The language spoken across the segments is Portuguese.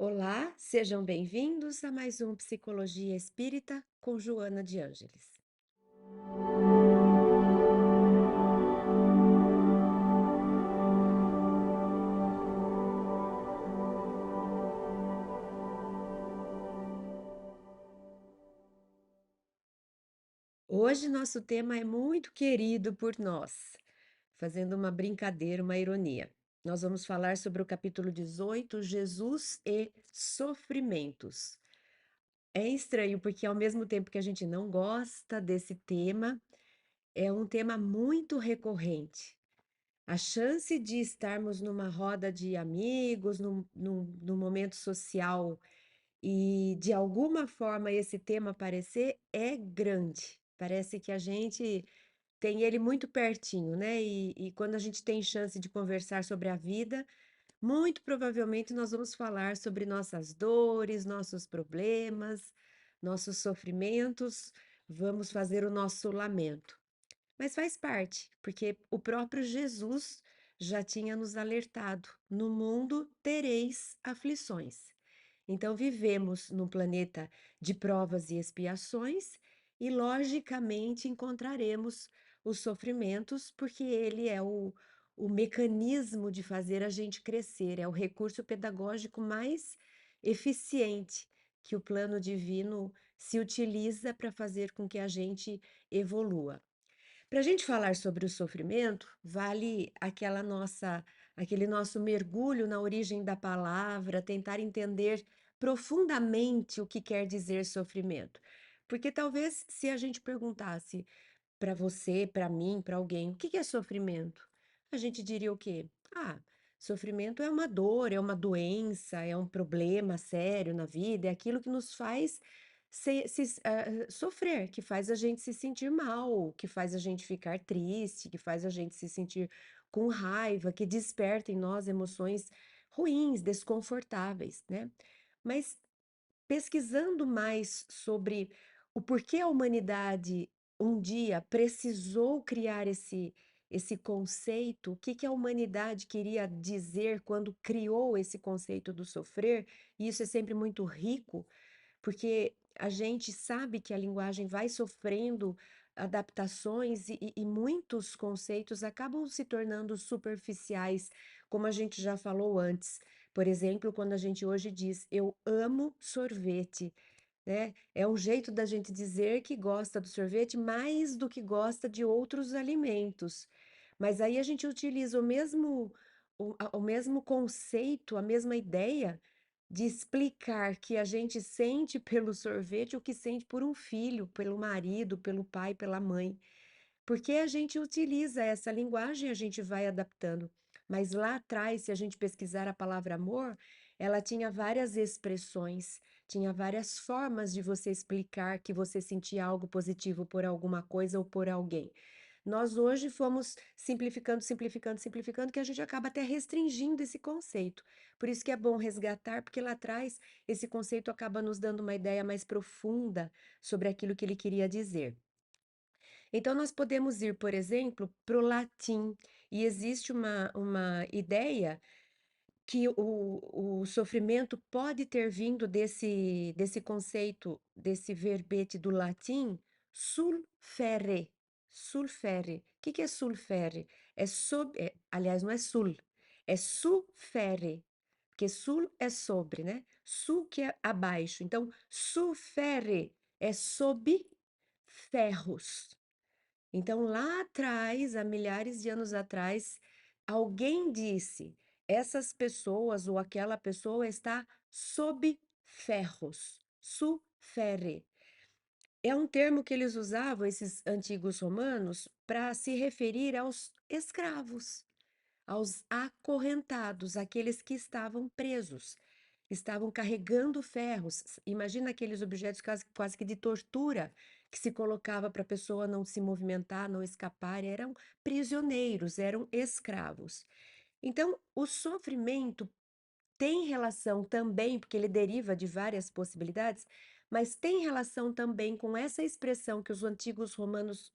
Olá, sejam bem-vindos a mais um Psicologia Espírita com Joana de Ângeles. Hoje nosso tema é muito querido por nós, fazendo uma brincadeira, uma ironia. Nós vamos falar sobre o capítulo 18, Jesus e Sofrimentos. É estranho porque ao mesmo tempo que a gente não gosta desse tema, é um tema muito recorrente. A chance de estarmos numa roda de amigos, num momento social e de alguma forma esse tema aparecer é grande. Parece que a gente tem ele muito pertinho, né? E quando a gente tem chance de conversar sobre a vida, muito provavelmente nós vamos falar sobre nossas dores, nossos problemas, nossos sofrimentos, vamos fazer o nosso lamento. Mas faz parte, porque o próprio Jesus já tinha nos alertado: no mundo tereis aflições. Então, vivemos num planeta de provas e expiações, e logicamente encontraremos os sofrimentos, porque ele é o mecanismo de fazer a gente crescer, é o recurso pedagógico mais eficiente que o plano divino se utiliza para fazer com que a gente evolua. Para a gente falar sobre o sofrimento, vale aquele nosso mergulho na origem da palavra, tentar entender profundamente o que quer dizer sofrimento. Porque talvez se a gente perguntasse para você, para mim, para alguém, o que que é sofrimento? A gente diria o quê? Ah, sofrimento é uma dor, é uma doença, é um problema sério na vida, é aquilo que nos faz sofrer, que faz a gente se sentir mal, que faz a gente ficar triste, que faz a gente se sentir com raiva, que desperta em nós emoções ruins, desconfortáveis, né? Mas pesquisando mais sobre o porquê a humanidade um dia precisou criar esse conceito, o que que a humanidade queria dizer quando criou esse conceito do sofrer, e isso é sempre muito rico, porque a gente sabe que a linguagem vai sofrendo adaptações e muitos conceitos acabam se tornando superficiais, como a gente já falou antes. Por exemplo, quando a gente hoje diz eu amo sorvete, né? É um jeito da gente dizer que gosta do sorvete mais do que gosta de outros alimentos. Mas aí a gente utiliza o mesmo conceito, a mesma ideia de explicar que a gente sente pelo sorvete o que sente por um filho, pelo marido, pelo pai, pela mãe. Porque a gente utiliza essa linguagem, a gente vai adaptando. Mas lá atrás, se a gente pesquisar a palavra amor, ela tinha várias expressões, tinha várias formas de você explicar que você sentia algo positivo por alguma coisa ou por alguém. Nós hoje fomos simplificando, simplificando, simplificando, que a gente acaba até restringindo esse conceito. Por isso que é bom resgatar, porque lá atrás esse conceito acaba nos dando uma ideia mais profunda sobre aquilo que ele queria dizer. Então, nós podemos ir, por exemplo, para o latim, e existe uma ideia que o sofrimento pode ter vindo desse conceito, desse verbete do latim, sulfere. Sulfere. O que que é sulfere? Aliás, não é sul, é sufere, porque sul é sobre, né? Su que é abaixo. Então, sufere é sob ferros. Então, lá atrás, há milhares de anos atrás, alguém disse: essas pessoas ou aquela pessoa está sob ferros, sufere. É um termo que eles usavam, esses antigos romanos, para se referir aos escravos, aos acorrentados, aqueles que estavam presos, estavam carregando ferros. Imagina aqueles objetos quase que de tortura que se colocava para a pessoa não se movimentar, não escapar, eram prisioneiros, eram escravos. Então, o sofrimento tem relação também, porque ele deriva de várias possibilidades, mas tem relação também com essa expressão que os antigos romanos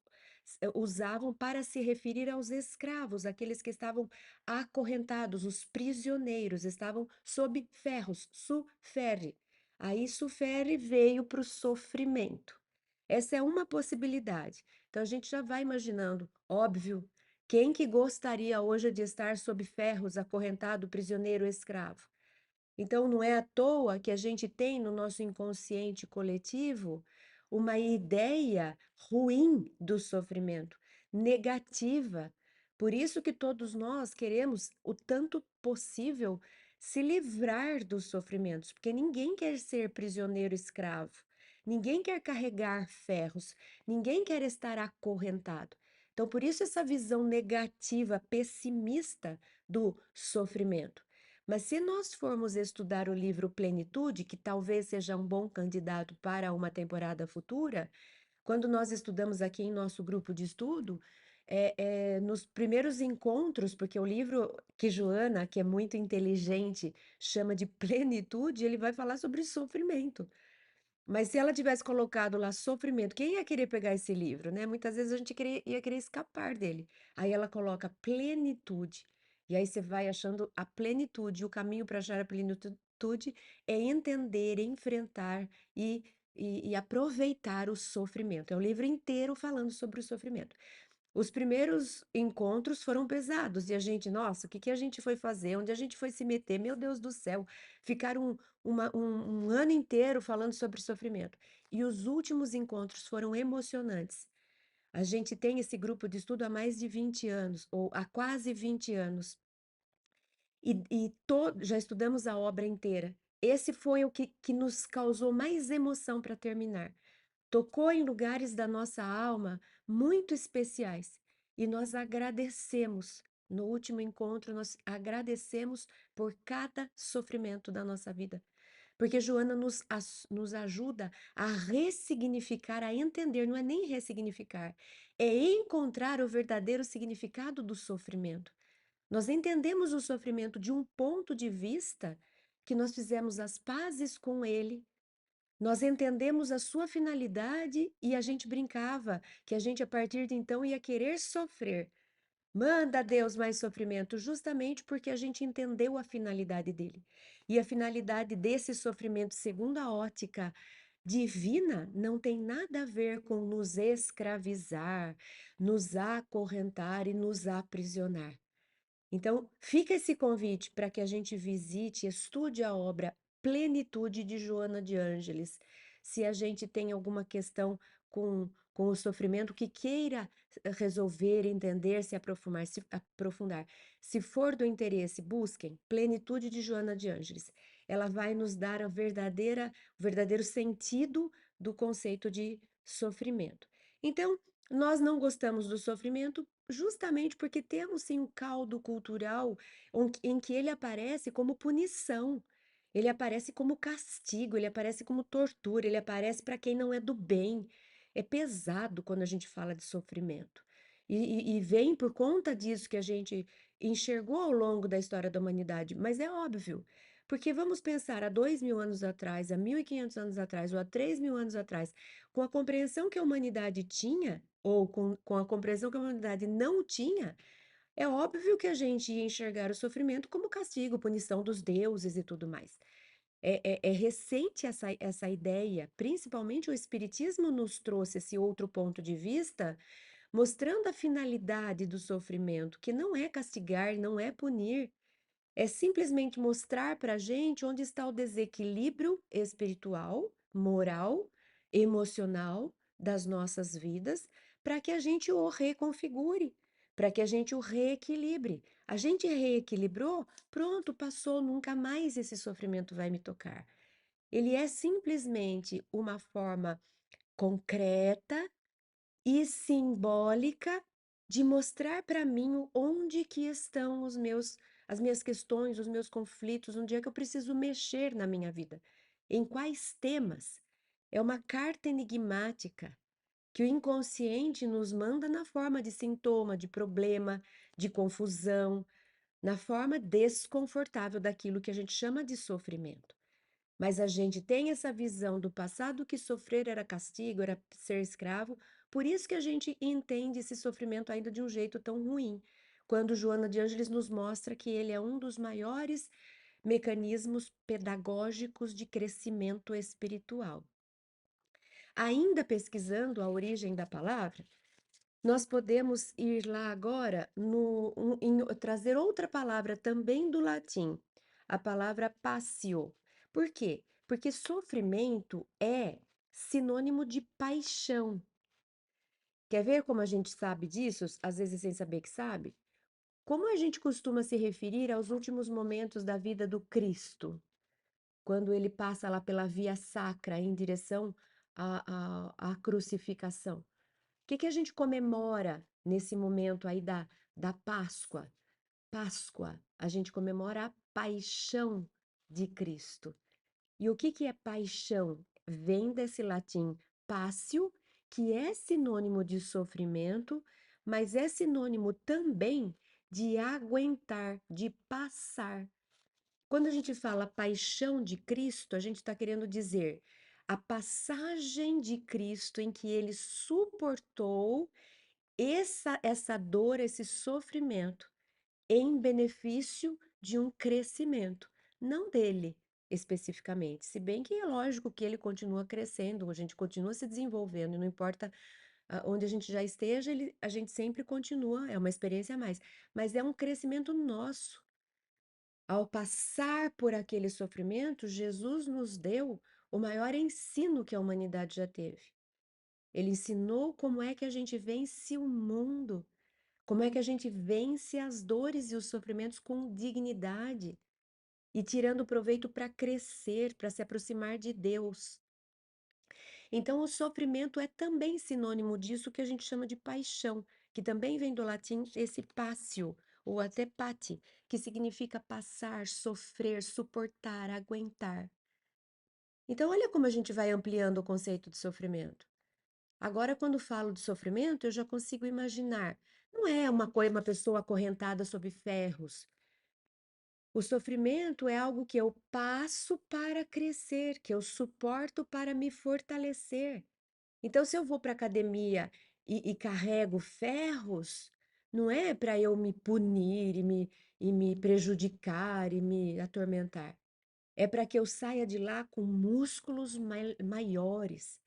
usavam para se referir aos escravos, aqueles que estavam acorrentados, os prisioneiros, estavam sob ferros, sufere. Aí sufere veio para o sofrimento. Essa é uma possibilidade. Então a gente já vai imaginando, óbvio, quem que gostaria hoje de estar sob ferros, acorrentado, prisioneiro, escravo? Então, não é à toa que a gente tem no nosso inconsciente coletivo uma ideia ruim do sofrimento, negativa. Por isso que todos nós queremos, o tanto possível, se livrar dos sofrimentos, porque ninguém quer ser prisioneiro escravo, ninguém quer carregar ferros, ninguém quer estar acorrentado. Então, por isso essa visão negativa, pessimista do sofrimento. Mas se nós formos estudar o livro Plenitude, que talvez seja um bom candidato para uma temporada futura, quando nós estudamos aqui em nosso grupo de estudo, nos primeiros encontros, porque o livro que Joana, que é muito inteligente, chama de Plenitude, ele vai falar sobre sofrimento. Mas se ela tivesse colocado lá sofrimento, quem ia querer pegar esse livro, né? Muitas vezes a gente ia querer escapar dele. Aí ela coloca plenitude. E aí você vai achando a plenitude. O caminho para achar a plenitude é entender, enfrentar e aproveitar o sofrimento. É o livro inteiro falando sobre o sofrimento. Os primeiros encontros foram pesados e a gente, nossa, o que que a gente foi fazer? Onde a gente foi se meter? Meu Deus do céu, ficaram um ano inteiro falando sobre sofrimento. E os últimos encontros foram emocionantes. A gente tem esse grupo de estudo há mais de 20 anos, ou há quase 20 anos, já estudamos a obra inteira. Esse foi o que nos causou mais emoção para terminar. Tocou em lugares da nossa alma muito especiais e nós agradecemos. No último encontro, nós agradecemos por cada sofrimento da nossa vida, porque Joana nos ajuda a ressignificar, a entender, não é nem ressignificar, é encontrar o verdadeiro significado do sofrimento. Nós entendemos o sofrimento de um ponto de vista que nós fizemos as pazes com ele, nós entendemos a sua finalidade e a gente brincava que a gente, a partir de então, ia querer sofrer. Manda Deus mais sofrimento, justamente porque a gente entendeu a finalidade dele. E a finalidade desse sofrimento, segundo a ótica divina, não tem nada a ver com nos escravizar, nos acorrentar e nos aprisionar. Então, fica esse convite para que a gente visite, estude a obra Plenitude de Joana de Ângeles. Se a gente tem alguma questão com o sofrimento que queira resolver, entender, se aprofundar. Se for do interesse, busquem Plenitude de Joana de Ângeles. Ela vai nos dar o verdadeiro sentido do conceito de sofrimento. Então, nós não gostamos do sofrimento justamente porque temos sim um caldo cultural em que ele aparece como punição, ele aparece como castigo, ele aparece como tortura, ele aparece para quem não é do bem. É pesado quando a gente fala de sofrimento. E vem por conta disso que a gente enxergou ao longo da história da humanidade, mas é óbvio. Porque vamos pensar há 2.000 anos atrás, há 1.500 anos atrás, ou há 3.000 anos atrás, com a compreensão que a humanidade tinha, ou com a compreensão que a humanidade não tinha, é óbvio que a gente ia enxergar o sofrimento como castigo, punição dos deuses e tudo mais. É recente essa ideia, principalmente o Espiritismo nos trouxe esse outro ponto de vista, mostrando a finalidade do sofrimento, que não é castigar, não é punir, é simplesmente mostrar para a gente onde está o desequilíbrio espiritual, moral, emocional das nossas vidas, para que a gente o reconfigure, para que a gente o reequilibre. A gente reequilibrou, pronto, passou, nunca mais esse sofrimento vai me tocar. Ele é simplesmente uma forma concreta e simbólica de mostrar para mim onde que estão as minhas questões, os meus conflitos, onde é que eu preciso mexer na minha vida, em quais temas. É uma carta enigmática que o inconsciente nos manda na forma de sintoma, de problema, de confusão, na forma desconfortável daquilo que a gente chama de sofrimento. Mas a gente tem essa visão do passado que sofrer era castigo, era ser escravo, por isso que a gente entende esse sofrimento ainda de um jeito tão ruim. Quando Joana de Ângeles nos mostra que ele é um dos maiores mecanismos pedagógicos de crescimento espiritual. Ainda pesquisando a origem da palavra, nós podemos ir lá agora trazer outra palavra também do latim, a palavra passio. Por quê? Porque sofrimento é sinônimo de paixão. Quer ver como a gente sabe disso, às vezes sem saber que sabe? Como a gente costuma se referir aos últimos momentos da vida do Cristo, quando ele passa lá pela via sacra em direção à crucificação? Que a gente comemora nesse momento aí da Páscoa? Páscoa, a gente comemora a paixão de Cristo. E o que é paixão? Vem desse latim passio, que é sinônimo de sofrimento, mas é sinônimo também de aguentar, de passar. Quando a gente fala paixão de Cristo, a gente está querendo dizer a passagem de Cristo em que ele suportou essa dor, esse sofrimento, em benefício de um crescimento, não dele especificamente. Se bem que é lógico que ele continua crescendo, a gente continua se desenvolvendo, e não importa onde a gente já esteja, a gente sempre continua, é uma experiência a mais, mas é um crescimento nosso. Ao passar por aquele sofrimento, Jesus nos deu o maior ensino que a humanidade já teve. Ele ensinou como é que a gente vence o mundo, como é que a gente vence as dores e os sofrimentos com dignidade e tirando proveito para crescer, para se aproximar de Deus. Então, o sofrimento é também sinônimo disso que a gente chama de paixão, que também vem do latim esse passio, ou até pati, que significa passar, sofrer, suportar, aguentar. Então, olha como a gente vai ampliando o conceito de sofrimento. Agora, quando falo de sofrimento, eu já consigo imaginar. Não é uma coisa, uma pessoa acorrentada sob ferros. O sofrimento é algo que eu passo para crescer, que eu suporto para me fortalecer. Então, se eu vou para a academia e carrego ferros, não é para eu me punir e me prejudicar e me atormentar. É para que eu saia de lá com músculos maiores,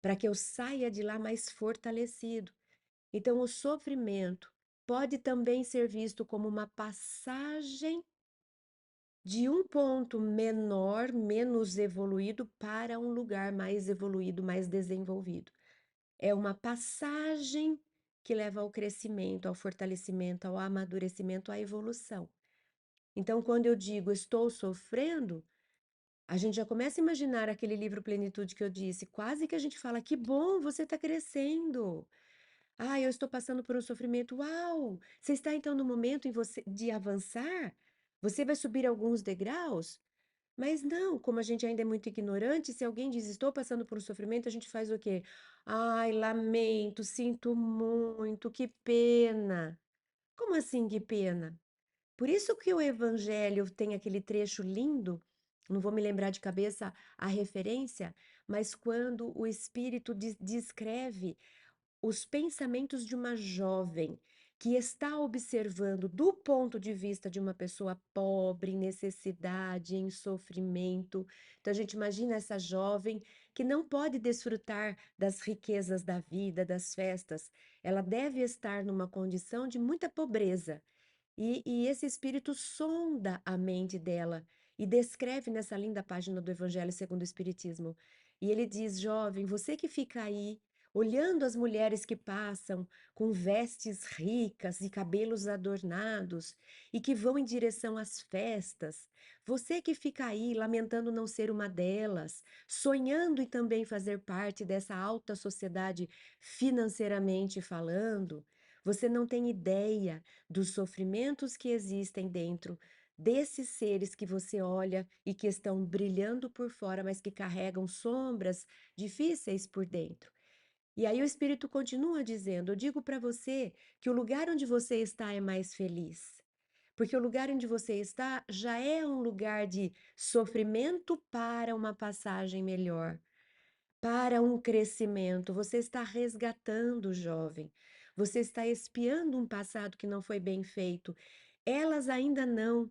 para que eu saia de lá mais fortalecido. Então, o sofrimento pode também ser visto como uma passagem de um ponto menor, menos evoluído, para um lugar mais evoluído, mais desenvolvido. É uma passagem que leva ao crescimento, ao fortalecimento, ao amadurecimento, à evolução. Então, quando eu digo estou sofrendo, a gente já começa a imaginar aquele livro Plenitude que eu disse, quase que a gente fala, que bom, você está crescendo. Ah, eu estou passando por um sofrimento. Uau! Você está então no momento de avançar? Você vai subir alguns degraus? Mas não, como a gente ainda é muito ignorante, se alguém diz estou passando por um sofrimento, a gente faz o quê? Ai, lamento, sinto muito, que pena. Como assim, que pena? Por isso que o Evangelho tem aquele trecho lindo, não vou me lembrar de cabeça a referência, mas quando o Espírito descreve os pensamentos de uma jovem que está observando do ponto de vista de uma pessoa pobre, em necessidade, em sofrimento. Então, a gente imagina essa jovem que não pode desfrutar das riquezas da vida, das festas. Ela deve estar numa condição de muita pobreza. E esse espírito sonda a mente dela e descreve nessa linda página do Evangelho segundo o Espiritismo. E ele diz: jovem, você que fica aí olhando as mulheres que passam com vestes ricas e cabelos adornados e que vão em direção às festas, você que fica aí lamentando não ser uma delas, sonhando em também fazer parte dessa alta sociedade financeiramente falando, você não tem ideia dos sofrimentos que existem dentro desses seres que você olha e que estão brilhando por fora, mas que carregam sombras difíceis por dentro. E aí o Espírito continua dizendo: eu digo para você que o lugar onde você está é mais feliz, porque o lugar onde você está já é um lugar de sofrimento para uma passagem melhor, para um crescimento. Você está resgatando o jovem, você está expiando um passado que não foi bem feito. Elas ainda não.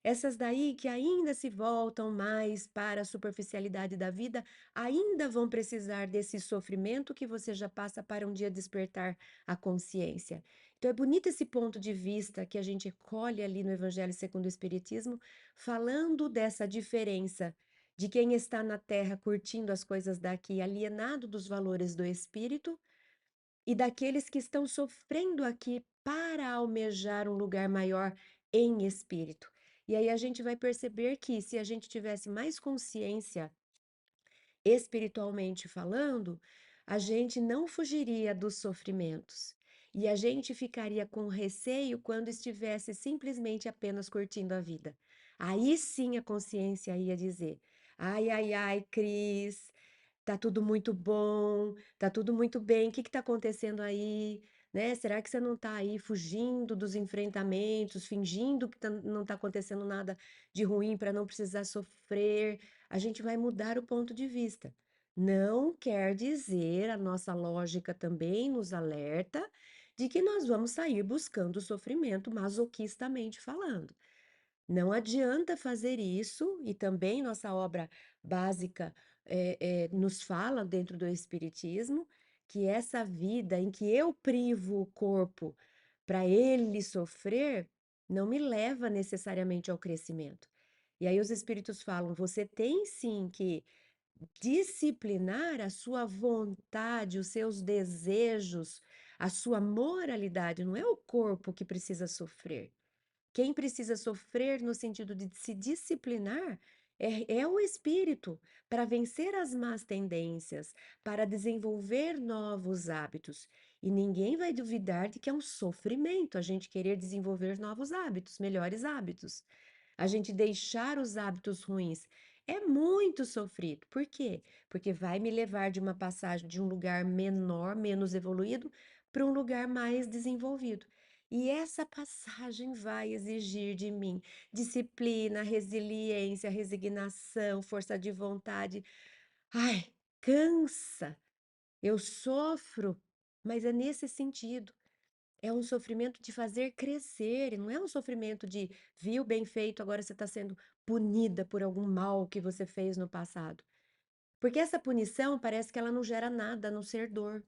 Essas daí que ainda se voltam mais para a superficialidade da vida, ainda vão precisar desse sofrimento que você já passa para um dia despertar a consciência. Então é bonito esse ponto de vista que a gente colhe ali no Evangelho segundo o Espiritismo, falando dessa diferença de quem está na terra curtindo as coisas daqui, alienado dos valores do espírito, e daqueles que estão sofrendo aqui para almejar um lugar maior em espírito. E aí a gente vai perceber que se a gente tivesse mais consciência espiritualmente falando, a gente não fugiria dos sofrimentos. E a gente ficaria com receio quando estivesse simplesmente apenas curtindo a vida. Aí sim a consciência ia dizer: ai, ai, ai, Cris, tá tudo muito bom, tá tudo muito bem. O que que tá acontecendo aí? Né? Será que você não tá aí fugindo dos enfrentamentos, fingindo que não tá acontecendo nada de ruim para não precisar sofrer? A gente vai mudar o ponto de vista. Não quer dizer, a nossa lógica também nos alerta de que nós vamos sair buscando o sofrimento masoquistamente falando. Não adianta fazer isso, e também nossa obra básica nos fala dentro do Espiritismo que essa vida em que eu privo o corpo para ele sofrer não me leva necessariamente ao crescimento. E aí os espíritos falam: você tem sim que disciplinar a sua vontade, os seus desejos, a sua moralidade. Não é o corpo que precisa sofrer. Quem precisa sofrer no sentido de se disciplinar é o espírito para vencer as más tendências, para desenvolver novos hábitos. E ninguém vai duvidar de que é um sofrimento a gente querer desenvolver novos hábitos, melhores hábitos. A gente deixar os hábitos ruins é muito sofrido. Por quê? Porque vai me levar de uma passagem de um lugar menor, menos evoluído, para um lugar mais desenvolvido. E essa passagem vai exigir de mim disciplina, resiliência, resignação, força de vontade. Ai, cansa, eu sofro, mas é nesse sentido. É um sofrimento de fazer crescer, e não é um sofrimento de viu bem feito, agora você está sendo punida por algum mal que você fez no passado. Porque essa punição parece que ela não gera nada a não ser dor.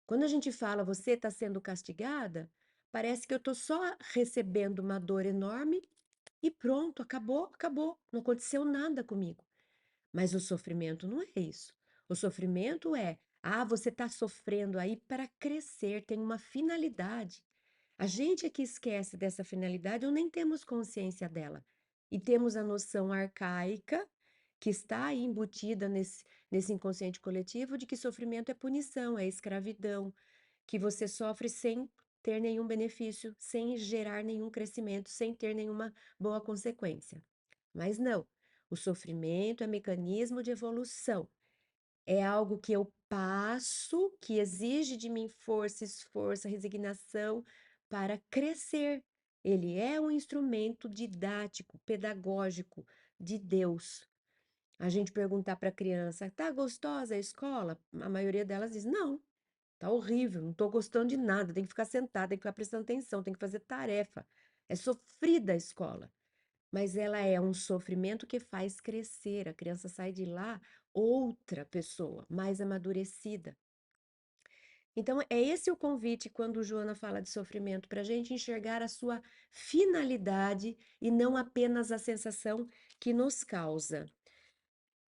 Quando a gente fala você está sendo castigada, parece que eu estou só recebendo uma dor enorme e pronto, acabou, acabou, não aconteceu nada comigo. Mas o sofrimento não é isso. O sofrimento é, você está sofrendo aí para crescer, tem uma finalidade. A gente é que esquece dessa finalidade ou nem temos consciência dela. E temos a noção arcaica que está aí embutida nesse inconsciente coletivo de que sofrimento é punição, é escravidão, que você sofre sem ter nenhum benefício, sem gerar nenhum crescimento, sem ter nenhuma boa consequência. Mas não, o sofrimento é mecanismo de evolução. É algo que eu passo, que exige de mim força, esforço, resignação para crescer. Ele é um instrumento didático, pedagógico de Deus. A gente perguntar para a criança, tá gostosa a escola? A maioria delas diz, não, tá horrível, não tô gostando de nada, tem que ficar sentada, tem que ficar prestando atenção, tem que fazer tarefa. É sofrida a escola, mas ela é um sofrimento que faz crescer. A criança sai de lá outra pessoa, mais amadurecida. Então, é esse o convite quando Joana fala de sofrimento, para a gente enxergar a sua finalidade e não apenas a sensação que nos causa.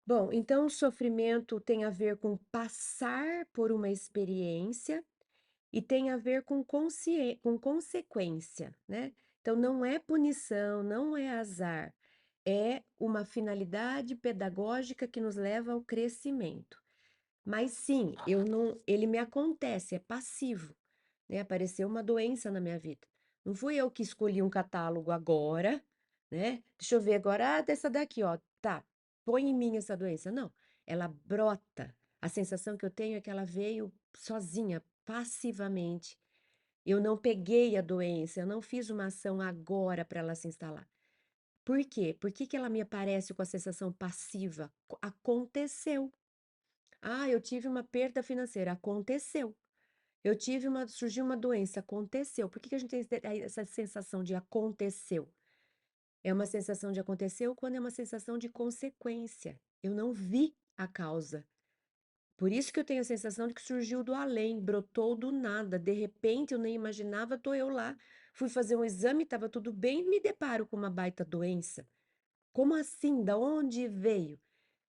Bom, então o sofrimento tem a ver com passar por uma experiência e tem a ver com consequência, né? Então, não é punição, não é azar, é uma finalidade pedagógica que nos leva ao crescimento. Mas sim, eu não, ele me acontece, é passivo, né? Apareceu uma doença na minha vida. Não fui eu que escolhi um catálogo agora, né? Deixa eu ver agora, dessa daqui, ó, tá, põe em mim essa doença. Não, ela brota. A sensação que eu tenho é que ela veio sozinha, passivamente. Eu não peguei a doença, eu não fiz uma ação agora para ela se instalar. Por quê? Por que que ela me aparece com a sensação passiva? Aconteceu. Ah, eu tive uma perda financeira, aconteceu. Surgiu uma doença, aconteceu. Por que que a gente tem essa sensação de aconteceu? É uma sensação de aconteceu quando é uma sensação de consequência. Eu não vi a causa. Por isso que eu tenho a sensação de que surgiu do além, brotou do nada. De repente, eu nem imaginava, tô eu lá. Fui fazer um exame, estava tudo bem, e me deparo com uma baita doença. Como assim? Da onde veio?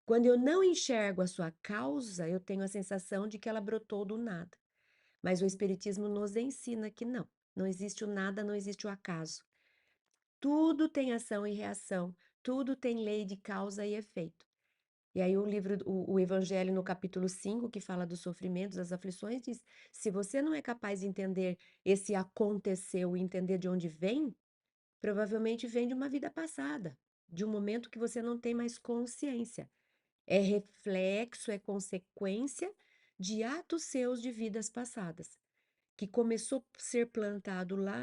Quando eu não enxergo a sua causa, eu tenho a sensação de que ela brotou do nada. Mas o Espiritismo nos ensina que não. Não existe o nada, não existe o acaso. Tudo tem ação e reação, tudo tem lei de causa e efeito. E aí o Evangelho no capítulo 5 que fala dos sofrimentos, das aflições, diz: se você não é capaz de entender esse aconteceu e entender de onde vem, provavelmente vem de uma vida passada, de um momento que você não tem mais consciência. É reflexo, é consequência de atos seus de vidas passadas que começou a ser plantado lá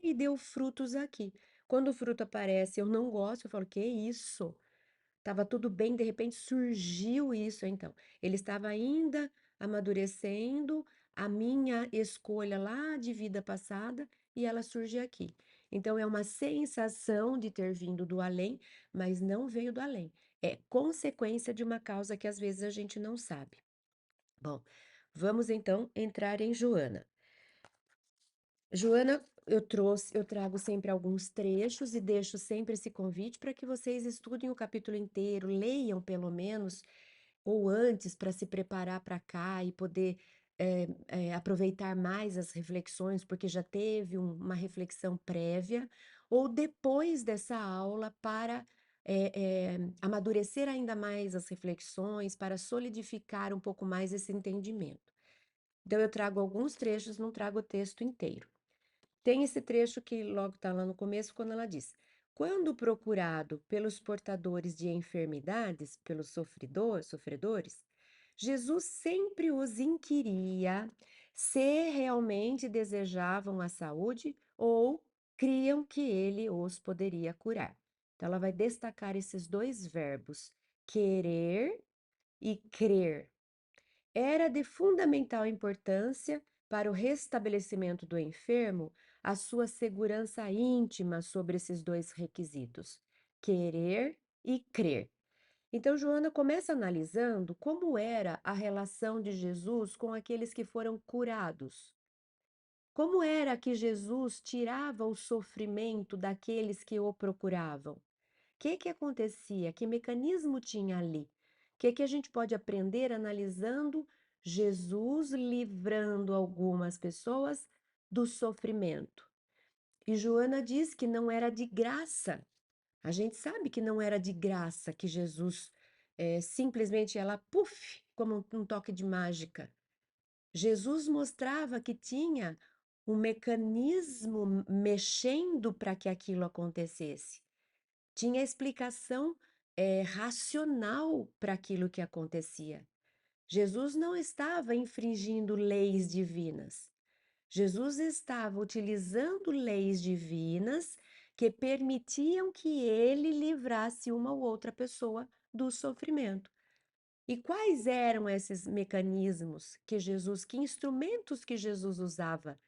e deu frutos aqui. Quando o fruto aparece, eu não gosto, eu falo, que isso? Tava tudo bem, de repente surgiu isso, então. Ele estava ainda amadurecendo a minha escolha lá de vida passada e ela surge aqui. Então é uma sensação de ter vindo do além, mas não veio do além. É consequência de uma causa que às vezes a gente não sabe. Bom, vamos então entrar em Joana. Joana, eu trago sempre alguns trechos e deixo sempre esse convite para que vocês estudem o capítulo inteiro, leiam pelo menos, ou antes, para se preparar para cá e poder aproveitar mais as reflexões, porque já teve uma reflexão prévia, ou depois dessa aula para amadurecer ainda mais as reflexões, para solidificar um pouco mais esse entendimento. Então, eu trago alguns trechos, não trago o texto inteiro. Tem esse trecho que logo está lá no começo, quando ela diz: quando procurado pelos portadores de enfermidades, pelos sofredores, Jesus sempre os inquiria se realmente desejavam a saúde ou criam que ele os poderia curar. Então, ela vai destacar esses dois verbos, querer e crer. Era de fundamental importância para o restabelecimento do enfermo a sua segurança íntima sobre esses dois requisitos, querer e crer. Então, Joana começa analisando como era a relação de Jesus com aqueles que foram curados. Como era que Jesus tirava o sofrimento daqueles que o procuravam? Que acontecia? Que mecanismo tinha ali? O que a gente pode aprender analisando Jesus livrando algumas pessoas do sofrimento? E Joana diz que não era de graça. A gente sabe que não era de graça que Jesus simplesmente ela, puf, como um toque de mágica. Jesus mostrava que tinha um mecanismo mexendo para que aquilo acontecesse. Tinha explicação racional para aquilo que acontecia. Jesus não estava infringindo leis divinas. Jesus estava utilizando leis divinas que permitiam que ele livrasse uma ou outra pessoa do sofrimento. E quais eram esses mecanismos que instrumentos que Jesus usava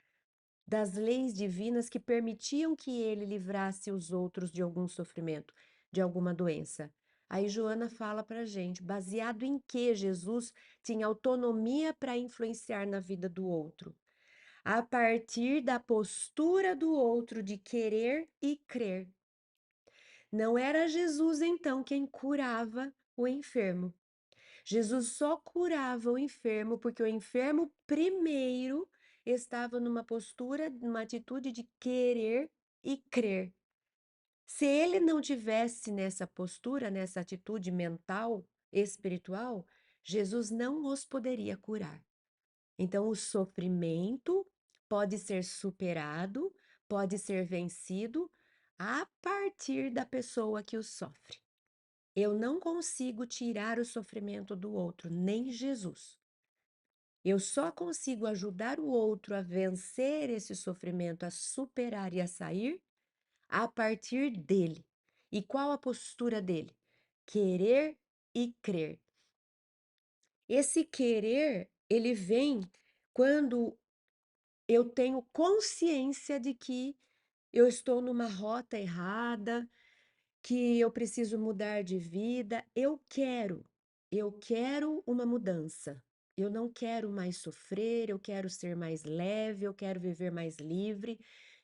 das leis divinas que permitiam que ele livrasse os outros de algum sofrimento, de alguma doença? Aí Joana fala para a gente, baseado em que Jesus tinha autonomia para influenciar na vida do outro, a partir da postura do outro de querer e crer. Não era Jesus, então, quem curava o enfermo. Jesus só curava o enfermo porque o enfermo primeiro estava numa postura, numa atitude de querer e crer. Se ele não tivesse nessa postura, nessa atitude mental, espiritual, Jesus não os poderia curar. Então, o sofrimento pode ser superado, pode ser vencido a partir da pessoa que o sofre. Eu não consigo tirar o sofrimento do outro, nem Jesus. Eu só consigo ajudar o outro a vencer esse sofrimento, a superar e a sair a partir dele. E qual a postura dele? Querer e crer. Esse querer, ele vem quando eu tenho consciência de que eu estou numa rota errada, que eu preciso mudar de vida. Eu quero uma mudança. Eu não quero mais sofrer, eu quero ser mais leve, eu quero viver mais livre,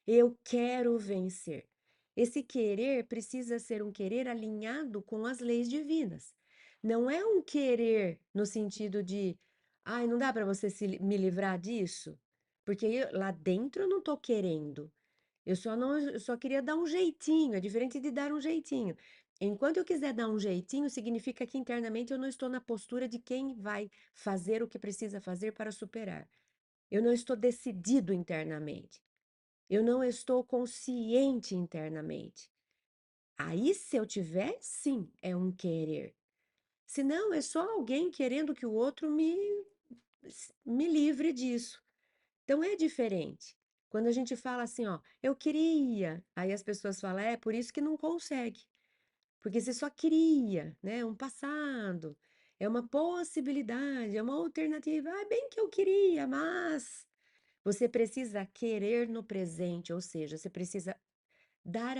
eu quero vencer. Esse querer precisa ser um querer alinhado com as leis divinas. Não é um querer no sentido de, ai, não dá para você me livrar disso, porque lá dentro eu não estou querendo. Eu só queria dar um jeitinho, é diferente de dar um jeitinho. Enquanto eu quiser dar um jeitinho, significa que internamente eu não estou na postura de quem vai fazer o que precisa fazer para superar. Eu não estou decidido internamente. Eu não estou consciente internamente. Aí, se eu tiver, sim, é um querer. Se não, é só alguém querendo que o outro me livre disso. Então é diferente. Quando a gente fala assim, ó, eu queria, aí as pessoas falam, é por isso que não consegue, porque você só queria, né? Um passado, é uma possibilidade, é uma alternativa. Ah, bem que eu queria, mas você precisa querer no presente, ou seja, você precisa dar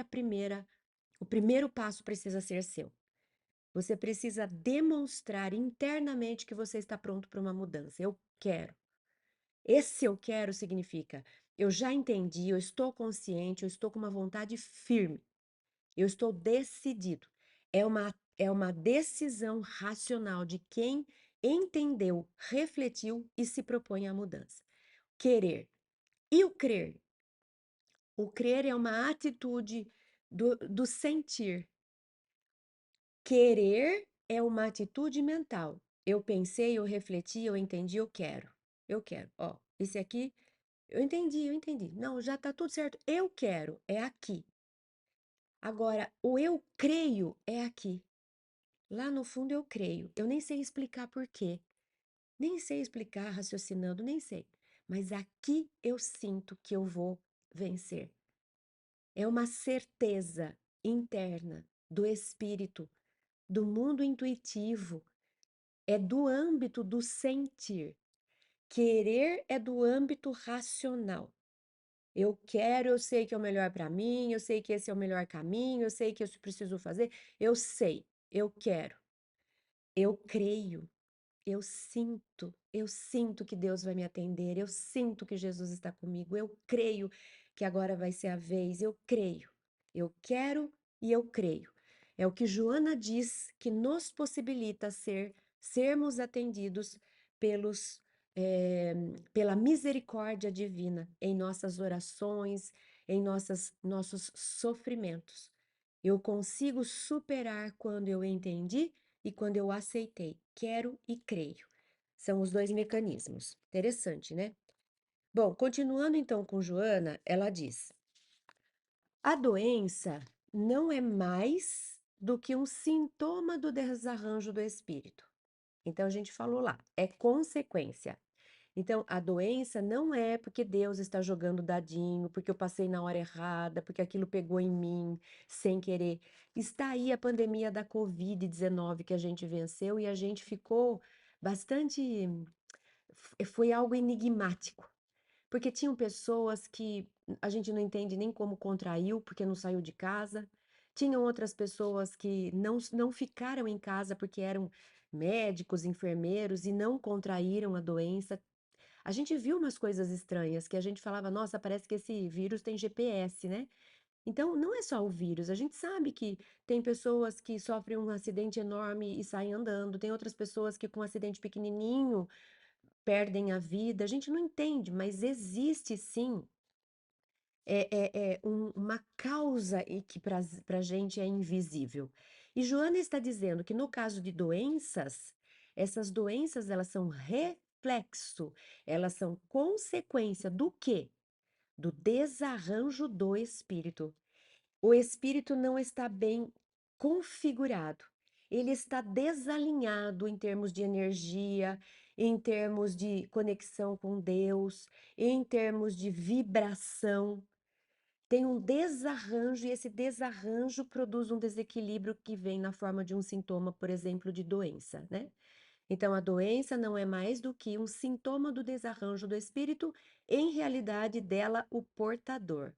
o primeiro passo precisa ser seu. Você precisa demonstrar internamente que você está pronto para uma mudança. Eu quero. Esse eu quero significa, eu já entendi, eu estou consciente, eu estou com uma vontade firme, eu estou decidido. É uma decisão racional de quem entendeu, refletiu e se propõe à mudança. Querer. E o crer? O crer é uma atitude do sentir. Querer é uma atitude mental. Eu pensei, eu refleti, eu entendi, eu quero. Eu quero. Ó, esse aqui. Eu entendi, eu entendi. Não, já tá tudo certo. Eu quero, é aqui. Agora, o eu creio é aqui. Lá no fundo eu creio. Eu nem sei explicar por quê. Nem sei explicar raciocinando, nem sei. Mas aqui eu sinto que eu vou vencer. É uma certeza interna do espírito, do mundo intuitivo. É do âmbito do sentir. Querer é do âmbito racional. Eu quero, eu sei que é o melhor para mim, eu sei que esse é o melhor caminho, eu sei que eu preciso fazer, eu sei, eu quero, eu creio, eu sinto que Deus vai me atender, eu sinto que Jesus está comigo, eu creio que agora vai ser a vez, eu creio, eu quero e eu creio. É o que Joana diz que nos possibilita sermos atendidos pelos, eh, pela misericórdia divina em nossas orações, em nossos sofrimentos. Eu consigo superar quando eu entendi e quando eu aceitei, quero e creio. São os dois mecanismos. Interessante, né? Bom, continuando então com Joana, ela diz: a doença não é mais do que um sintoma do desarranjo do espírito. Então a gente falou lá, é consequência. Então, a doença não é porque Deus está jogando dadinho, porque eu passei na hora errada, porque aquilo pegou em mim sem querer. Está aí a pandemia da Covid-19 que a gente venceu e a gente ficou bastante. Foi algo enigmático, porque tinham pessoas que a gente não entende nem como contraiu, porque não saiu de casa. Tinham outras pessoas que não ficaram em casa porque eram médicos, enfermeiros e não contraíram a doença. A gente viu umas coisas estranhas que a gente falava, nossa, parece que esse vírus tem GPS, né? Então, não é só o vírus, a gente sabe que tem pessoas que sofrem um acidente enorme e saem andando, tem outras pessoas que com um acidente pequenininho perdem a vida, a gente não entende, mas existe sim uma causa e que para a gente é invisível. E Joana está dizendo que no caso de doenças, essas doenças elas são reflexo, elas são consequência do quê? Do desarranjo do espírito. O espírito não está bem configurado. Ele está desalinhado em termos de energia, em termos de conexão com Deus, em termos de vibração. Tem um desarranjo e esse desarranjo produz um desequilíbrio que vem na forma de um sintoma, por exemplo, de doença, né? Então, a doença não é mais do que um sintoma do desarranjo do espírito, em realidade dela, o portador.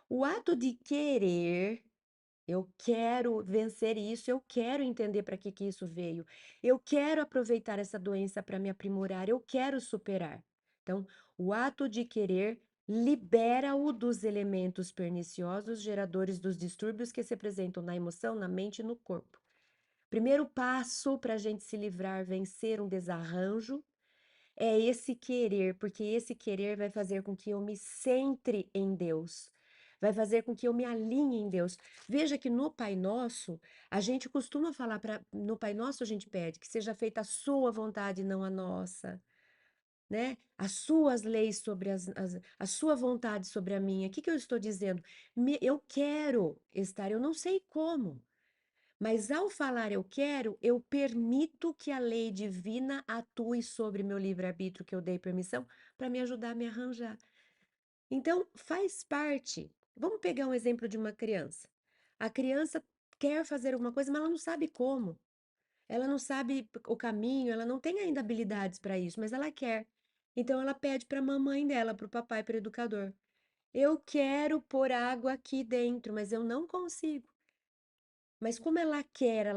O ato de querer, eu quero vencer isso, eu quero entender para que isso veio, eu quero aproveitar essa doença para me aprimorar, eu quero superar. Então, o ato de querer libera-o dos elementos perniciosos, geradores dos distúrbios que se apresentam na emoção, na mente e no corpo. Primeiro passo para a gente se livrar, vencer um desarranjo, é esse querer, porque esse querer vai fazer com que eu me centre em Deus, vai fazer com que eu me alinhe em Deus. Veja que no Pai Nosso, a gente costuma falar para, no Pai Nosso a gente pede que seja feita a sua vontade, não a nossa, né? As suas leis sobre a sua vontade sobre a minha. O que que eu estou dizendo? Eu quero estar, eu não sei como. Mas ao falar eu quero, eu permito que a lei divina atue sobre meu livre-arbítrio, que eu dei permissão, para me ajudar a me arranjar. Então, faz parte. Vamos pegar um exemplo de uma criança. A criança quer fazer alguma coisa, mas ela não sabe como. Ela não sabe o caminho, ela não tem ainda habilidades para isso, mas ela quer. Então, ela pede para a mamãe dela, para o papai, para o educador: eu quero pôr água aqui dentro, mas eu não consigo. Mas como ela quer,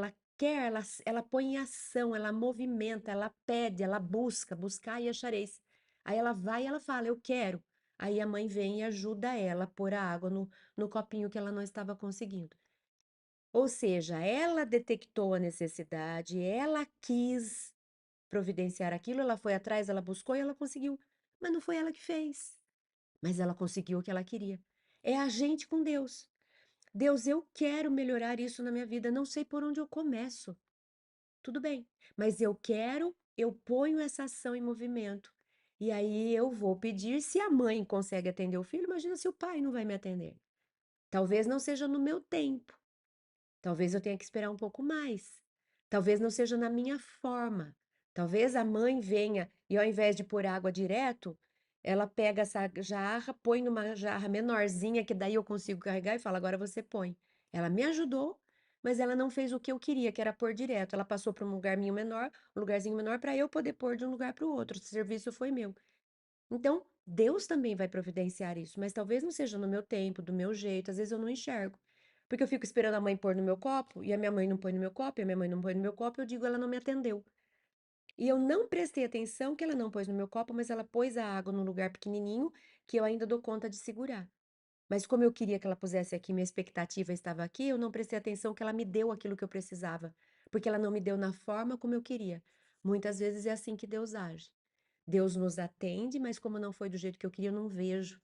ela põe em ação, ela movimenta, ela pede, ela busca, buscar e achareis. Aí ela vai e ela fala, eu quero. Aí a mãe vem e ajuda ela a pôr a água no copinho que ela não estava conseguindo. Ou seja, ela detectou a necessidade, ela quis providenciar aquilo, ela foi atrás, ela buscou e ela conseguiu. Mas não foi ela que fez. Mas ela conseguiu o que ela queria. É a gente com Deus. Deus, eu quero melhorar isso na minha vida, não sei por onde eu começo. Tudo bem, mas eu quero, eu ponho essa ação em movimento. E aí eu vou pedir se a mãe consegue atender o filho, imagina se o pai não vai me atender. Talvez não seja no meu tempo. Talvez eu tenha que esperar um pouco mais. Talvez não seja na minha forma. Talvez a mãe venha e ao invés de pôr água direto, ela pega essa jarra, põe numa jarra menorzinha, que daí eu consigo carregar e fala: agora você põe. Ela me ajudou, mas ela não fez o que eu queria, que era pôr direto. Ela passou para um lugarzinho menor, para eu poder pôr de um lugar para o outro. O serviço foi meu. Então, Deus também vai providenciar isso, mas talvez não seja no meu tempo, do meu jeito, às vezes eu não enxergo. Porque eu fico esperando a mãe pôr no meu copo, e a minha mãe não põe no meu copo, e a minha mãe não põe no meu copo, eu digo, ela não me atendeu. E eu não prestei atenção que ela não pôs no meu copo, mas ela pôs a água num lugar pequenininho que eu ainda dou conta de segurar. Mas como eu queria que ela pusesse aqui, minha expectativa estava aqui, eu não prestei atenção que ela me deu aquilo que eu precisava, porque ela não me deu na forma como eu queria. Muitas vezes é assim que Deus age. Deus nos atende, mas como não foi do jeito que eu queria, eu não vejo.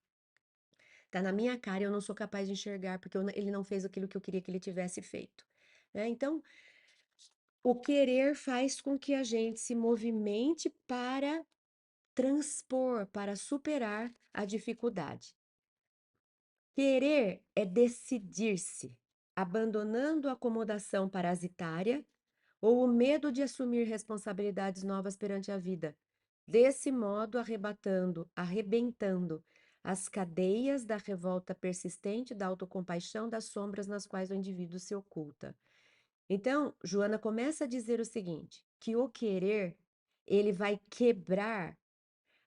Tá na minha cara e eu não sou capaz de enxergar, porque ele não fez aquilo que eu queria que ele tivesse feito. Né? Então, o querer faz com que a gente se movimente para transpor, para superar a dificuldade. Querer é decidir-se, abandonando a acomodação parasitária ou o medo de assumir responsabilidades novas perante a vida. Desse modo, arrebentando as cadeias da revolta persistente da autocompaixão das sombras nas quais o indivíduo se oculta. Então, Joana começa a dizer o seguinte, que o querer, ele vai quebrar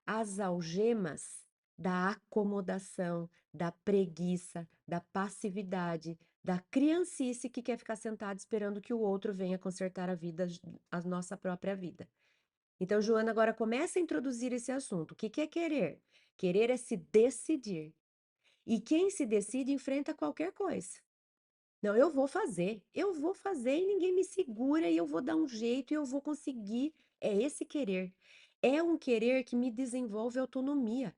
as algemas da acomodação, da preguiça, da passividade, da criancice que quer ficar sentado esperando que o outro venha consertar a vida, a nossa própria vida. Então, Joana agora começa a introduzir esse assunto. O que que é querer? Querer é se decidir. E quem se decide enfrenta qualquer coisa. Não, eu vou fazer e ninguém me segura e eu vou dar um jeito e eu vou conseguir. É esse querer. É um querer que me desenvolve autonomia.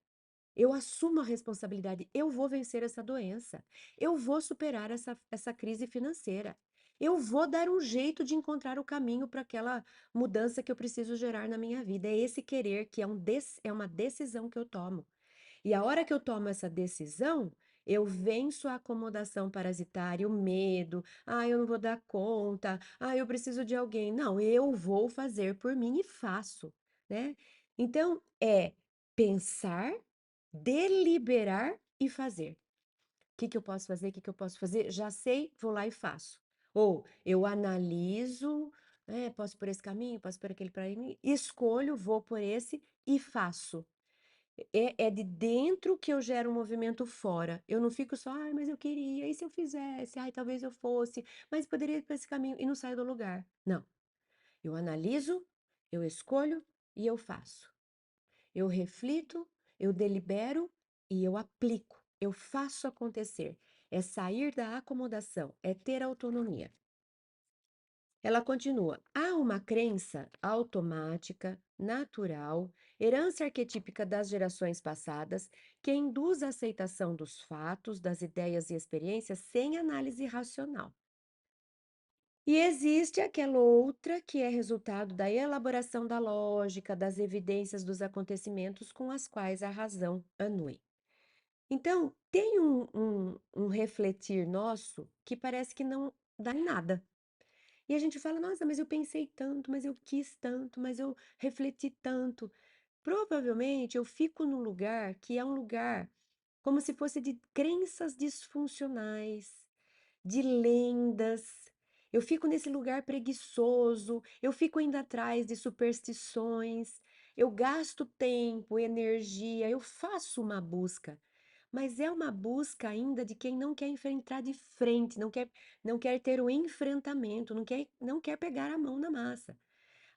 Eu assumo a responsabilidade, eu vou vencer essa doença, eu vou superar essa crise financeira, eu vou dar um jeito de encontrar o caminho para aquela mudança que eu preciso gerar na minha vida. É esse querer que é uma decisão que eu tomo. E a hora que eu tomo essa decisão, eu venço a acomodação parasitária, o medo, eu não vou dar conta, eu preciso de alguém. Não, eu vou fazer por mim e faço. né? Então, é pensar, deliberar e fazer. O que que eu posso fazer? O que que eu posso fazer? Já sei, vou lá e faço. Ou eu analiso, né, posso por esse caminho, posso por aquele para mim, escolho, vou por esse e faço. É de dentro que eu gero um movimento fora. Eu não fico só, ai, mas eu queria, e se eu fizesse? Ai, talvez eu fosse, mas poderia ir por esse caminho e não saio do lugar. Não. Eu analiso, eu escolho e eu faço. Eu reflito, eu delibero e eu aplico. Eu faço acontecer. É sair da acomodação, é ter autonomia. Ela continua: há uma crença automática, natural, herança arquetípica das gerações passadas, que induz a aceitação dos fatos, das ideias e experiências sem análise racional. E existe aquela outra que é resultado da elaboração da lógica, das evidências dos acontecimentos com as quais a razão anui. Então, tem um refletir nosso que parece que não dá em nada. E a gente fala, nossa, mas eu pensei tanto, mas eu quis tanto, mas eu refleti tanto. Provavelmente eu fico num lugar que é um lugar como se fosse de crenças disfuncionais, de lendas. Eu fico nesse lugar preguiçoso, eu fico indo atrás de superstições, eu gasto tempo, energia, eu faço uma busca, mas é uma busca ainda de quem não quer enfrentar de frente, não quer ter o enfrentamento, não quer pegar a mão na massa.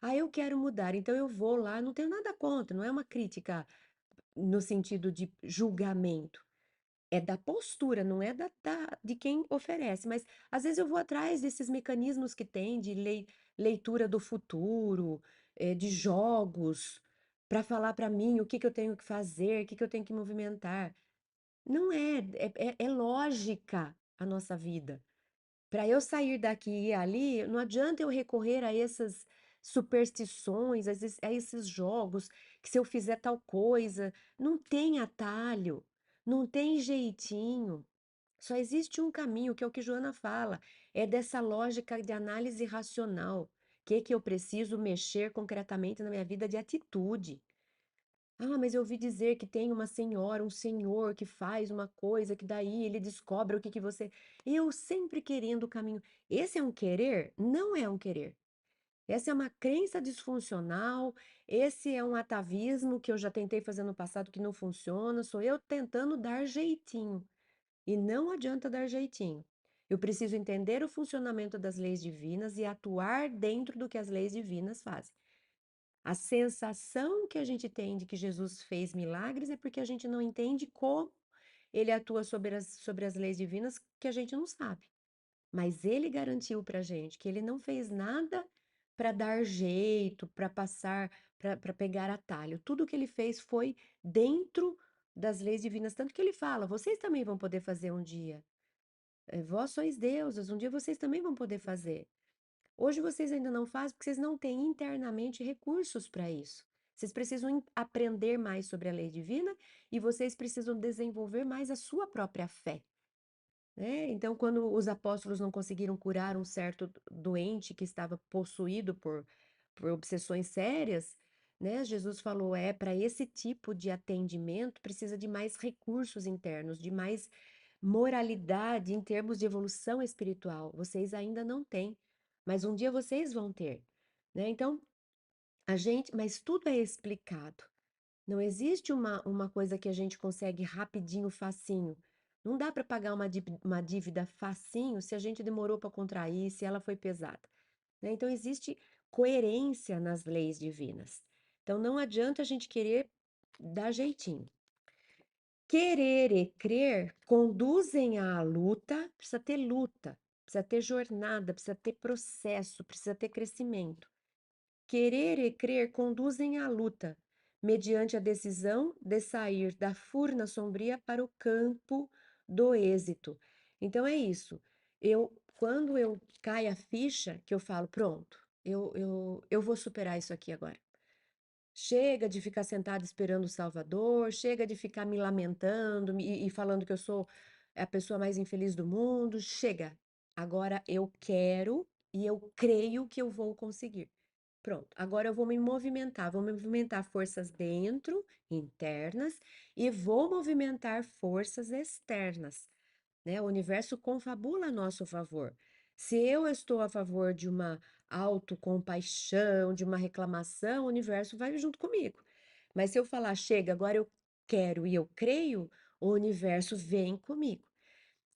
Ah, eu quero mudar, então eu vou lá, não tenho nada contra, não é uma crítica no sentido de julgamento. É da postura, não é de quem oferece, mas às vezes eu vou atrás desses mecanismos que tem de leitura do futuro, de jogos, para falar para mim o que que eu tenho que fazer, o que que eu tenho que movimentar. Não é lógica a nossa vida. Para eu sair daqui e ir ali, não adianta eu recorrer a essas superstições, a esses jogos, que se eu fizer tal coisa, não tem atalho, não tem jeitinho. Só existe um caminho, que é o que Joana fala, é dessa lógica de análise racional. O que que eu preciso mexer concretamente na minha vida de atitude? Ah, mas eu ouvi dizer que tem uma senhora, um senhor que faz uma coisa que daí ele descobre o que que você. Eu sempre querendo o caminho. Esse é um querer? Não é um querer. Essa é uma crença disfuncional, esse é um atavismo que eu já tentei fazer no passado que não funciona, sou eu tentando dar jeitinho. E não adianta dar jeitinho. Eu preciso entender o funcionamento das leis divinas e atuar dentro do que as leis divinas fazem. A sensação que a gente tem de que Jesus fez milagres é porque a gente não entende como ele atua sobre as leis divinas, que a gente não sabe. Mas ele garantiu para a gente que ele não fez nada para dar jeito, para passar, para pegar atalho. Tudo que ele fez foi dentro das leis divinas. Tanto que ele fala: vocês também vão poder fazer um dia. Vós sois deusas, um dia vocês também vão poder fazer. Hoje vocês ainda não fazem porque vocês não têm internamente recursos para isso. Vocês precisam aprender mais sobre a lei divina e vocês precisam desenvolver mais a sua própria fé, né? Então, quando os apóstolos não conseguiram curar um certo doente que estava possuído por obsessões sérias, né? Jesus falou: para esse tipo de atendimento precisa de mais recursos internos, de mais moralidade em termos de evolução espiritual. Vocês ainda não têm, mas um dia vocês vão ter, né? Então, mas tudo é explicado. Não existe uma coisa que a gente consegue rapidinho, facinho. Não dá para pagar uma dívida facinho se a gente demorou para contrair, se ela foi pesada, né? Então, existe coerência nas leis divinas. Então, não adianta a gente querer dar jeitinho. Querer e crer conduzem à luta, precisa ter jornada, precisa ter processo, precisa ter crescimento. Querer e crer conduzem à luta, mediante a decisão de sair da furna sombria para o campo do êxito. Então é isso. Quando eu cai a ficha, que eu falo, pronto, eu vou superar isso aqui agora. Chega de ficar sentado esperando o Salvador, chega de ficar me lamentando e falando que eu sou a pessoa mais infeliz do mundo. Chega. Agora eu quero e eu creio que eu vou conseguir. Pronto, agora eu vou me movimentar forças dentro, internas, e vou movimentar forças externas, né? O universo confabula a nosso favor. Se eu estou a favor de uma autocompaixão, de uma reclamação, o universo vai junto comigo. Mas se eu falar, chega, agora eu quero e eu creio, o universo vem comigo.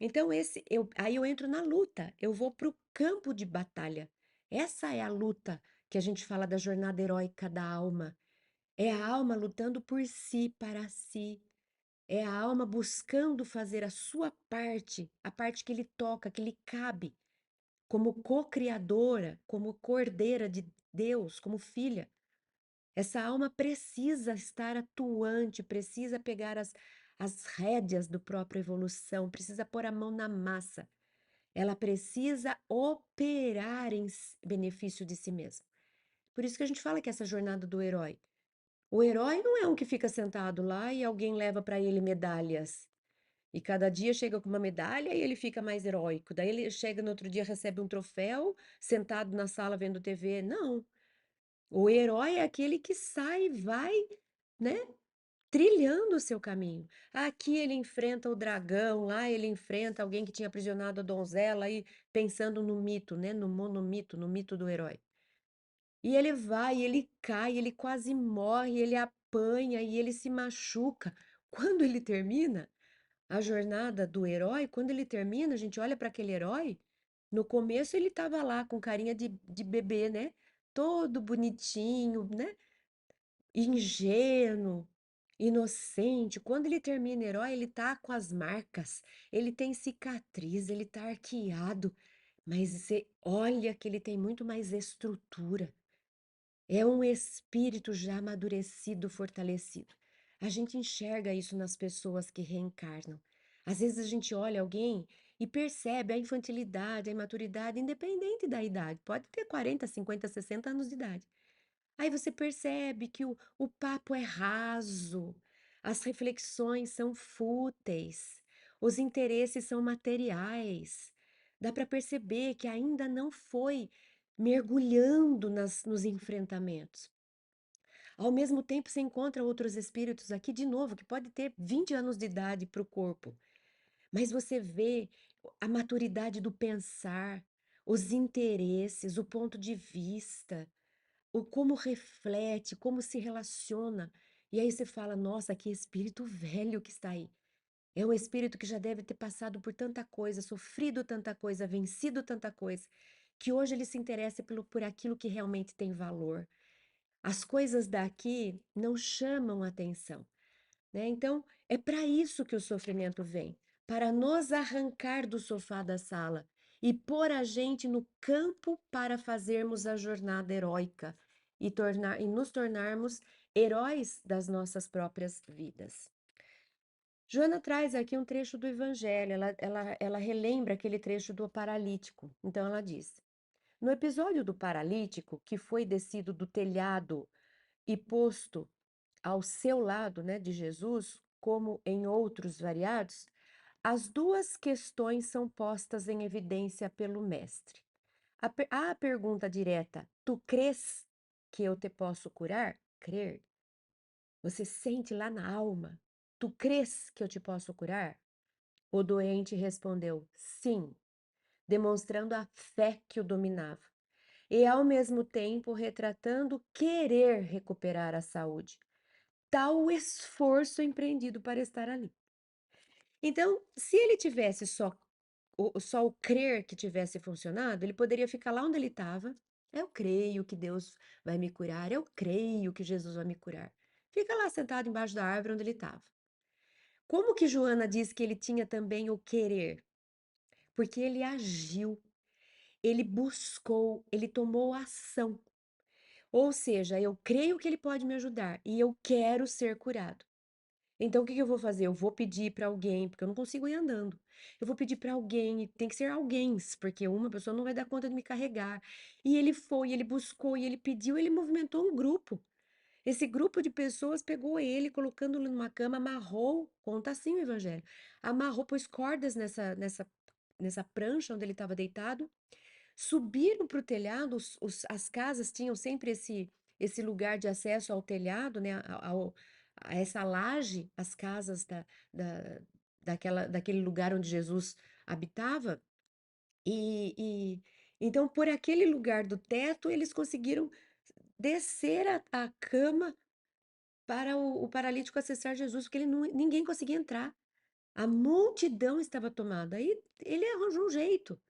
Então, aí eu entro na luta, eu vou para o campo de batalha. Essa é a luta que a gente fala da jornada heróica da alma. É a alma lutando por si, para si. É a alma buscando fazer a sua parte, a parte que lhe toca, que lhe cabe, como co-criadora, como cordeira de Deus, como filha. Essa alma precisa estar atuante, precisa pegar as rédeas do própria evolução, precisa pôr a mão na massa. Ela precisa operar em benefício de si mesma. Por isso que a gente fala que essa jornada do herói. O herói não é um que fica sentado lá e alguém leva para ele medalhas. E cada dia chega com uma medalha e ele fica mais heróico. Daí ele chega no outro dia, recebe um troféu, sentado na sala vendo TV. Não. O herói é aquele que sai, vai, né? Trilhando o seu caminho. Aqui ele enfrenta o dragão, lá ele enfrenta alguém que tinha aprisionado a donzela, aí pensando no mito, né? No monomito, no mito do herói. E ele vai, ele cai, ele quase morre, ele apanha e ele se machuca. Quando ele termina a jornada do herói, quando ele termina, a gente olha para aquele herói. No começo ele estava lá com carinha de bebê, né? Todo bonitinho, né? Ingênuo, inocente. Quando ele termina herói, ele tá com as marcas, ele tem cicatriz, ele tá arqueado, mas você olha que ele tem muito mais estrutura. É um espírito já amadurecido, fortalecido. A gente enxerga isso nas pessoas que reencarnam. Às vezes a gente olha alguém e percebe a infantilidade, a imaturidade, independente da idade. Pode ter 40, 50, 60 anos de idade. Aí você percebe que o papo é raso, as reflexões são fúteis, os interesses são materiais. Dá para perceber que ainda não foi mergulhando nos enfrentamentos. Ao mesmo tempo, você encontra outros espíritos aqui, de novo, que pode ter 20 anos de idade para o corpo, mas você vê a maturidade do pensar, os interesses, o ponto de vista, o como reflete, como se relaciona. E aí você fala: nossa, que espírito velho que está aí. É um espírito que já deve ter passado por tanta coisa, sofrido tanta coisa, vencido tanta coisa, que hoje ele se interessa por aquilo que realmente tem valor. As coisas daqui não chamam atenção, né? Então, é para isso que o sofrimento vem, para nos arrancar do sofá da sala e pôr a gente no campo para fazermos a jornada heróica e nos tornarmos heróis das nossas próprias vidas. Joana traz aqui um trecho do Evangelho, ela relembra aquele trecho do paralítico. Então, ela diz: no episódio do paralítico, que foi descido do telhado e posto ao seu lado, né, de Jesus, como em outros variados, as duas questões são postas em evidência pelo mestre. Há a pergunta direta: tu crês que eu te posso curar? Crer. Você sente lá na alma? Tu crês que eu te posso curar? O doente respondeu: sim, demonstrando a fé que o dominava, e ao mesmo tempo retratando querer recuperar a saúde, tal o esforço empreendido para estar ali. Então, se ele tivesse só o crer que tivesse funcionado, ele poderia ficar lá onde ele estava. Eu creio que Deus vai me curar, eu creio que Jesus vai me curar. Fica lá sentado embaixo da árvore onde ele estava. Como que Joana diz que ele tinha também o querer? Porque ele agiu, ele buscou, ele tomou ação. Ou seja, eu creio que ele pode me ajudar e eu quero ser curado. Então, o que que eu vou fazer? Eu vou pedir para alguém, porque eu não consigo ir andando. Eu vou pedir para alguém, e tem que ser alguém, porque uma pessoa não vai dar conta de me carregar. E ele foi, ele buscou, e ele pediu, ele movimentou um grupo. Esse grupo de pessoas pegou ele, colocando-o numa cama, amarrou, conta assim o evangelho, amarrou, pôs cordas nessa prancha onde ele estava deitado, Subiram para o telhado, as casas tinham sempre esse lugar de acesso ao telhado, né, a essa laje, as casas da, daquele lugar onde Jesus habitava, e então por aquele lugar do teto eles conseguiram descer a cama para o paralítico acessar Jesus, porque ninguém conseguia entrar. A multidão estava tomada. Aí ele arranjou um jeito.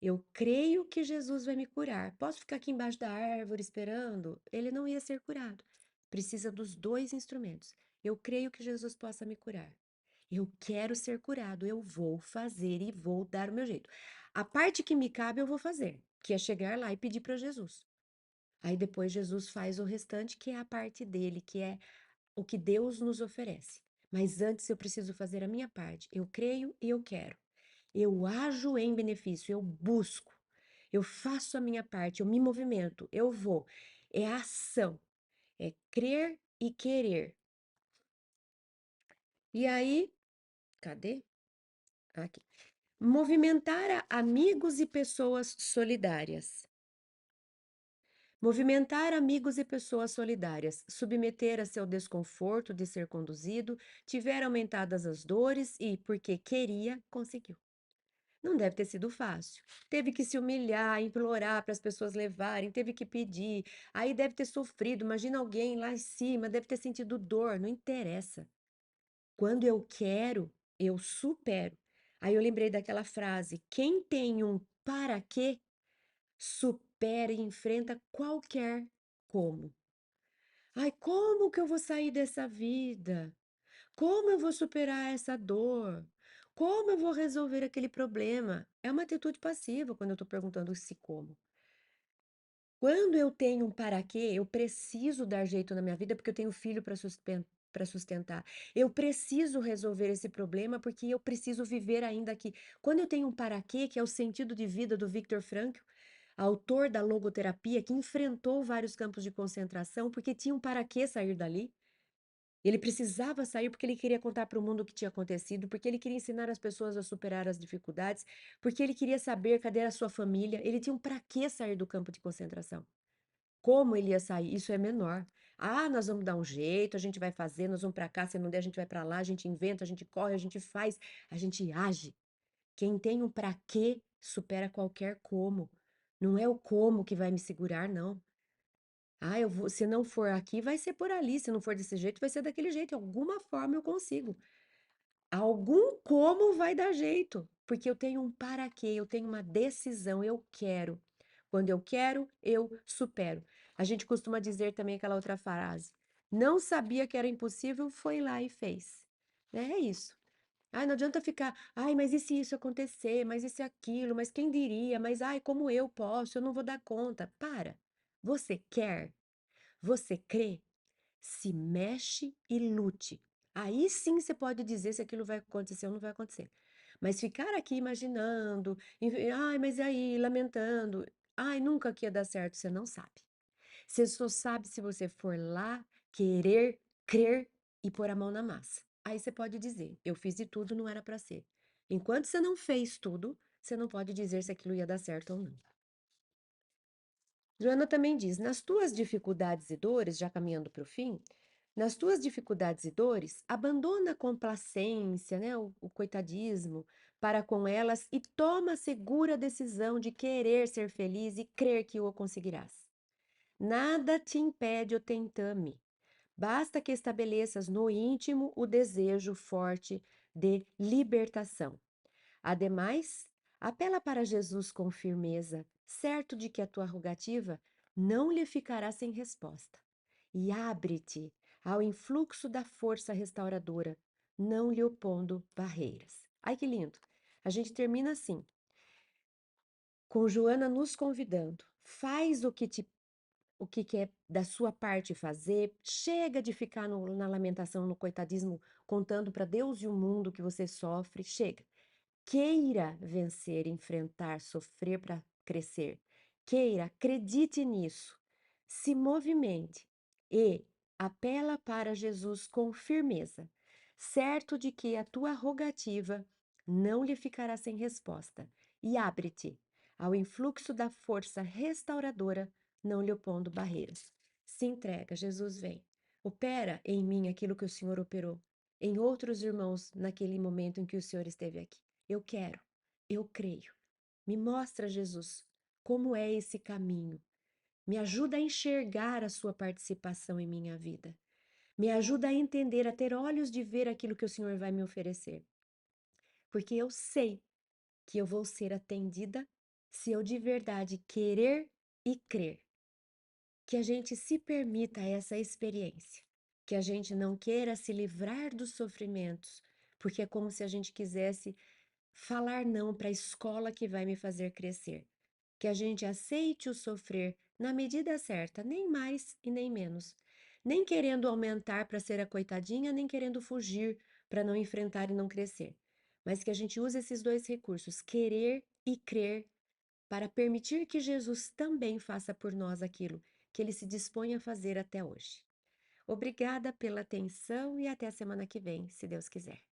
Eu creio que Jesus vai me curar. Posso ficar aqui embaixo da árvore esperando? Ele não ia ser curado. Precisa dos dois instrumentos. Eu creio que Jesus possa me curar. Eu quero ser curado. Eu vou fazer e vou dar o meu jeito. A parte que me cabe eu vou fazer, que é chegar lá e pedir para Jesus. Aí depois Jesus faz o restante, que é a parte dele, que é o que Deus nos oferece. Mas antes eu preciso fazer a minha parte. Eu creio e eu quero. Eu ajo em benefício, eu busco, eu faço a minha parte, eu me movimento, eu vou. É a ação, é crer e querer. E aí, cadê? Aqui. Movimentar amigos e pessoas solidárias. Movimentar amigos e pessoas solidárias, submeter a seu desconforto de ser conduzido, tiver aumentadas as dores e, porque queria, conseguiu. Não deve ter sido fácil. Teve que se humilhar, implorar para as pessoas levarem, teve que pedir. Aí deve ter sofrido. Imagina alguém lá em cima, deve ter sentido dor. Não interessa. Quando eu quero, eu supero. Aí eu lembrei daquela frase: quem tem um para quê, supera e enfrenta qualquer como. Ai, como que eu vou sair dessa vida? Como eu vou superar essa dor? Como eu vou resolver aquele problema? É uma atitude passiva quando eu estou perguntando se como. Quando eu tenho um para quê, eu preciso dar jeito na minha vida porque eu tenho filho para sustentar. Eu preciso resolver esse problema porque eu preciso viver ainda aqui. Quando eu tenho um para quê, que é o sentido de vida do Viktor Frankl, autor da logoterapia, que enfrentou vários campos de concentração porque tinha um para quê sair dali. Ele precisava sair porque ele queria contar para o mundo o que tinha acontecido, porque ele queria ensinar as pessoas a superar as dificuldades, porque ele queria saber cadê a sua família. Ele tinha um para que sair do campo de concentração. Como ele ia sair? Isso é menor. Ah, nós vamos dar um jeito, a gente vai fazer, nós vamos para cá, se não der, a gente vai para lá, a gente inventa, a gente corre, a gente faz, a gente age. Quem tem um para quê supera qualquer como. Não é o como que vai me segurar, não. Ah, eu vou, se não for aqui, vai ser por ali. Se não for desse jeito, vai ser daquele jeito. De alguma forma eu consigo. Algum como vai dar jeito, porque eu tenho um para quê, eu tenho uma decisão, eu quero. Quando eu quero, eu supero. A gente costuma dizer também aquela outra frase: não sabia que era impossível, foi lá e fez. É isso. Ai, não adianta ficar, ai, mas e se isso acontecer? Mas e se aquilo? Mas quem diria? Mas ai, como eu posso? Eu não vou dar conta. Para. Você quer? Você crê? Se mexe e lute. Aí sim você pode dizer se aquilo vai acontecer ou não vai acontecer. Mas ficar aqui imaginando, ai, mas e aí, lamentando, ai, nunca que ia dar certo, você não sabe. Você só sabe se você for lá, querer, crer e pôr a mão na massa. Aí você pode dizer, eu fiz de tudo, não era para ser. Enquanto você não fez tudo, você não pode dizer se aquilo ia dar certo ou não. Joana também diz: nas tuas dificuldades e dores, já caminhando para o fim, nas tuas dificuldades e dores, abandona a complacência, né, o coitadismo para com elas e toma a segura decisão de querer ser feliz e crer que o conseguirás. Nada te impede ou te entame. Basta que estabeleças no íntimo o desejo forte de libertação. Ademais, apela para Jesus com firmeza, certo de que a tua rogativa não lhe ficará sem resposta. E abre-te ao influxo da força restauradora, não lhe opondo barreiras. Ai, que lindo! A gente termina assim, com Joana nos convidando. Faz o que é da sua parte fazer. Chega de ficar na lamentação, no coitadismo, contando para Deus e o mundo que você sofre. Chega. Queira vencer, enfrentar, sofrer para crescer. Queira, acredite nisso. Se movimente e apela para Jesus com firmeza, certo de que a tua rogativa não lhe ficará sem resposta. E abre-te ao influxo da força restauradora, não lhe opondo barreiras. Se entrega, Jesus vem. Opera em mim aquilo que o Senhor operou, em outros irmãos naquele momento em que o Senhor esteve aqui. Eu quero, eu creio. Me mostra, Jesus, como é esse caminho. Me ajuda a enxergar a sua participação em minha vida. Me ajuda a entender, a ter olhos de ver aquilo que o Senhor vai me oferecer. Porque eu sei que eu vou ser atendida se eu de verdade querer e crer. Que a gente se permita essa experiência. Que a gente não queira se livrar dos sofrimentos, porque é como se a gente quisesse falar não para a escola que vai me fazer crescer. Que a gente aceite o sofrer na medida certa, nem mais e nem menos. Nem querendo aumentar para ser a coitadinha, nem querendo fugir para não enfrentar e não crescer. Mas que a gente use esses dois recursos, querer e crer, para permitir que Jesus também faça por nós aquilo que ele se dispõe a fazer até hoje. Obrigada pela atenção e até a semana que vem, se Deus quiser.